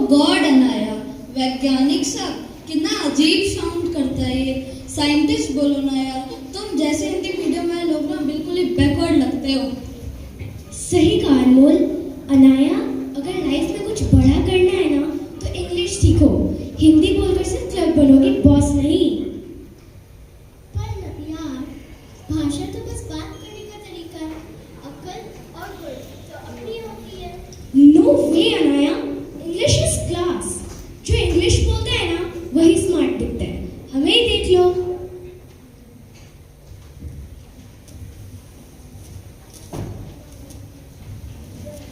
God Anaya, वैज्ञानिक सब कितना अजीब साउंड करता है ये। साइंटिस्ट बोलो ना यार, तुम जैसे हिंदी मीडियम वाले लोग ना बिल्कुल ही बैकवर्ड लगते हो। सही कहा अनमोल। अनाया, अगर लाइफ में कुछ बड़ा करना है ना तो इंग्लिश सीखो। हिंदी बोलकर सिर्फ क्लर्क बनोगे, बॉस नहीं। पर यार, भाषा तो बस बात करने का तरीका है। अक्ल और गुण तो अपनी होती है। No way Anaya, English is class. जो इंग्लिश बोलता है ना वही स्मार्ट दिखता है। हमें ही देख लो।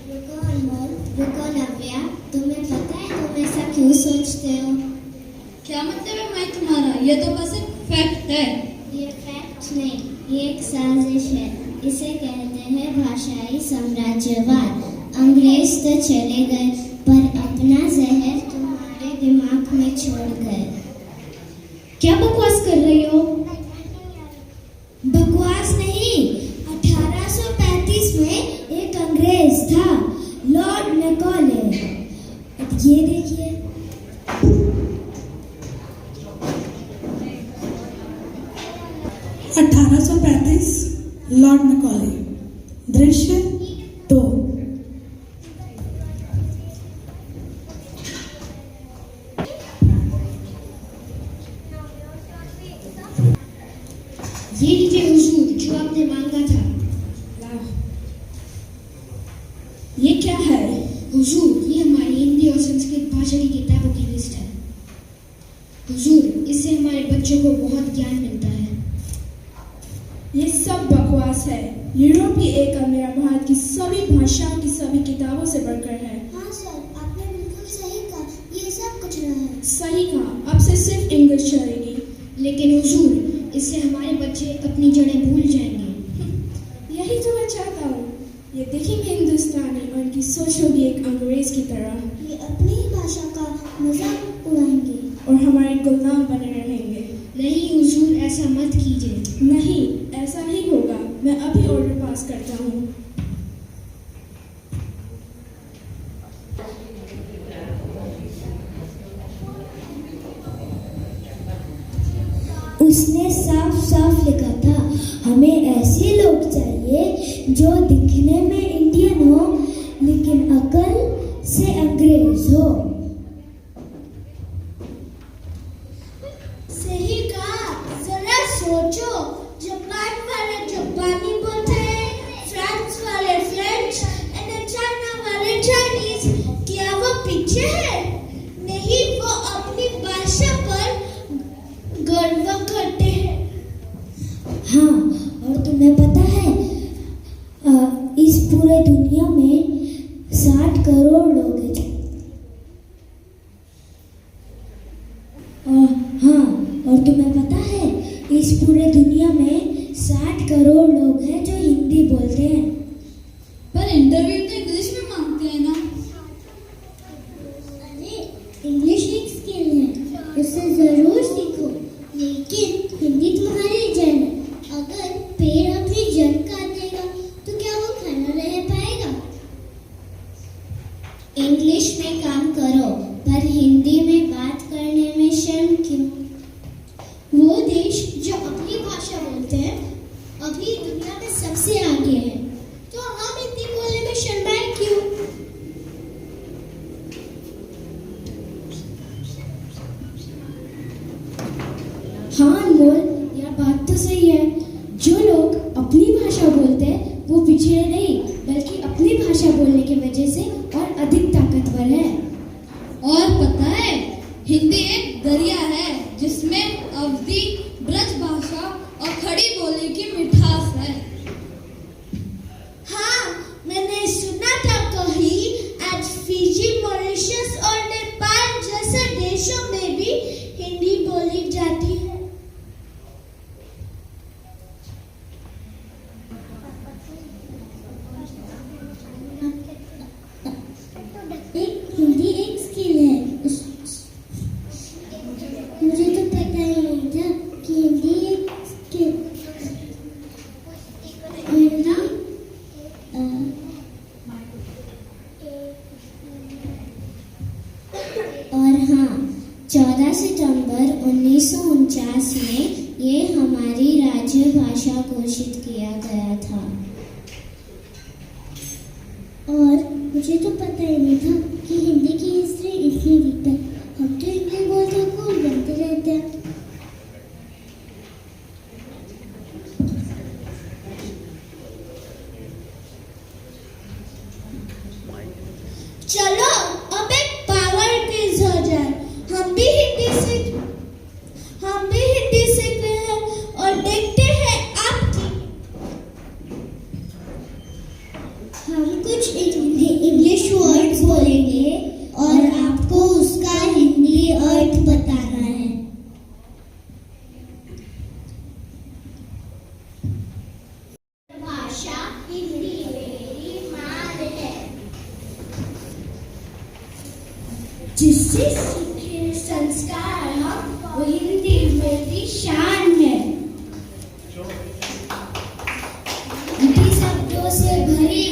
रुको अनमोल, रुको नव्या, तुम्हें पता है तुम ऐसा क्यों सोचते हो? क्या मतलब है भाई तुम्हारा? ये तो बस एक फैक्ट है। ये फैक्ट नहीं, ये एक साजिश है। इसे कहते हैं भाषाई साम्राज्यवाद। अंग्रेज तो चले गए पर अपना जहर तुम्हारे दिमाग में छोड़ गए। क्या बकवास कर रही हो? बकवास नहीं, 1835 में एक अंग्रेज था, लॉर्ड मैकॉले। अब ये देखिए, 1835 लॉर्ड मैकॉले। दृश्य 2। ये लीजिए हुजूर, जो आपने मांगा था। ये क्या है? हुजूर, ये हमारी हिंदी और संस्कृत भाषा की किताबों की लिस्ट है। हुजूर, इससे हमारे बच्चों को बहुत ज्ञान मिलता है। ये सब बकवास है। यूरोप की एक अमेरिका भारत की सभी भाषाओं की सभी किताबों से बढ़कर है। हाँ सर, आपने बिल्कुल सही कहा, ये सब कुछ रहा है। सही कहा, अब से सिर्फ इंग्लिश चलेगी। लेकिन हुजूर, इससे हमारे बच्चे अपनी जड़ें भूल जाएंगे। यही तो मैं चाहता हूँ। ये देखेंगे हिंदुस्तानी और इनकी सोच होगी एक अंग्रेज की तरह। ये अपनी ही भाषा का मजाक उड़ाएंगे और हमारे गुलाम बने रहेंगे। नहीं हुजूर, ऐसा मत कीजिए। नहीं, ऐसा नहीं होगा। मैं अभी ऑर्डर पास करता हूँ। उसने साफ साफ लिखा था, हमें ऐसे लोग चाहिए जो दिखने में इंडियन हो लेकिन अकल से अंग्रेज हो। सही कहा, जरा सोचो, जापान वाले जापानी बोलते हैं, फ्रांस वाले फ्रेंच और चाइना वाले चाइनीज। क्या वो पीछे है? नहीं, वो अपनी भाषा पर गर्व करते हैं। हाँ, और तुम्हें पता है इस पूरे दुनिया में 60 करोड़ लोग हैं। हाँ, और तुम्हें पता है इस पूरे दुनिया में 60 करोड़ लोग हैं जो हिंदी बोलते हैं। पर इंटरव्यू तो इंग्लिश में मांगते हैं ना। अरे, इंग्लिश एक स्किल है, उसे जरूर सीखो। लेकिन हिंदी तुम्हारी जड़ है। अगर पेड़ अपनी जड़ काट देगा तो क्या वो खड़ा रह पाएगा? इंग्लिश में काम करो, पर हिंदी में बात करने में शर्म क्यों? वो देश जो अपनी भाषा बोलते हैं अभी दुनिया में सबसे आगे है, तो हम हिंदी बोलने में शर्माए क्यों? हाँ अनमोल, यह बात तो सही है। जो लोग अपनी भाषा बोलते हैं वो पिछड़े नहीं, बल्कि अपनी भाषा बोलने की वजह से और अधिक ताकतवर है। और पता है, हिंदी एक दरिया है जिसमें अवधी, ब्रज भाषा और खड़ी बोली की मिठास है। हाँ, मैंने सुना था कहीं आज फिजी, मॉरिशस और नेपाल जैसे देशों में भी हिंदी बोली जाती है। एक 14 सितंबर 1949 में ये हमारी राज्य भाषा घोषित किया गया था। और मुझे तो पता ही नहीं था कि हिंदी की हिस्ट्री इतनी डीप है। हम तो हिंदी बोलते को बनते रहते हैं। चलो अब एक पावर क्विज हो जाए। हम भी हिंदी सीख रहे हैं और देखते हैं आपकी। हम कुछ इंग्लिश वर्ड्स बोलेंगे और आपको उसका हिंदी अर्थ बताना है। भाषा हिंदी मेरी मान है, जिससे सीखे संस्कार हम, वो हिंदी मेरी शान है। हिंदी शब्दों से भरी